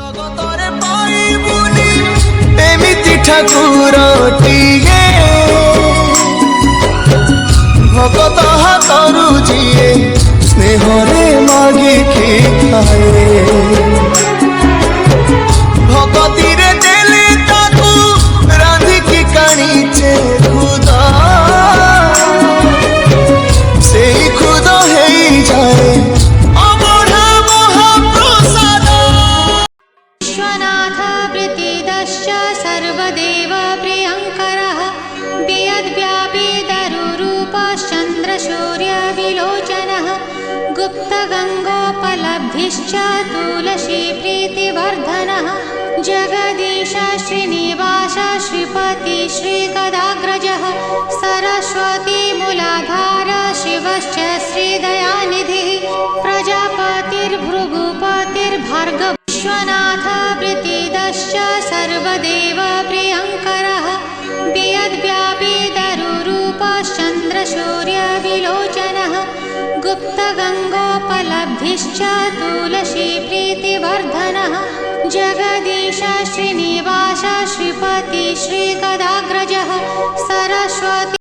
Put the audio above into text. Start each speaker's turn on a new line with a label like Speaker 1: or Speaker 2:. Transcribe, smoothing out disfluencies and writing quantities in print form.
Speaker 1: ଜଗତରେ ପାଇବୁନି ଏମିତି ଠାକୁରଟିଏ ଭଗତ ହାତରୁ ଯିଏ ସ୍ନେହରେ ମାଗିକି ଖାଏ ଭଗତିରେ ଦେଲେ ତାକୁ ରାନ୍ଧିକି କାଣିଛେ ଖୁଦ ସେଇ ଖୁଦ ହେଇଯାଏ ଅବଢା ମହାପ୍ରସାଦ।
Speaker 2: विश्वनाथ प्रीतिदश्च सर्वदेव प्रियङ्करः वियद्व्यापितरुरूपश्चन्द्रसूर्यविलोचनः गुप्तगङ्गोपलब्धिश्च तुलसी प्रीतिवर्धनः जगदीश श्रीनिवास श्रीपति श्रीगदाग्रजः सरस्वती मूलाधार शिवश्च श्रीदयानिधिः प्रजापतिर्भृगुपतिर्भार्गव विश्वनाथ प्रीतिदश्च सर्वदेव प्रियङ्करः वियद्व्यापितरुरूपश्चन्द्रसूर्यविलोचनः गुप्तगङ्गोपलब्धिश्च तुलसी प्रीतिवर्धनः जगदीश श्रीनिवास श्रीपति श्रीगदाग्रजः सरस्वती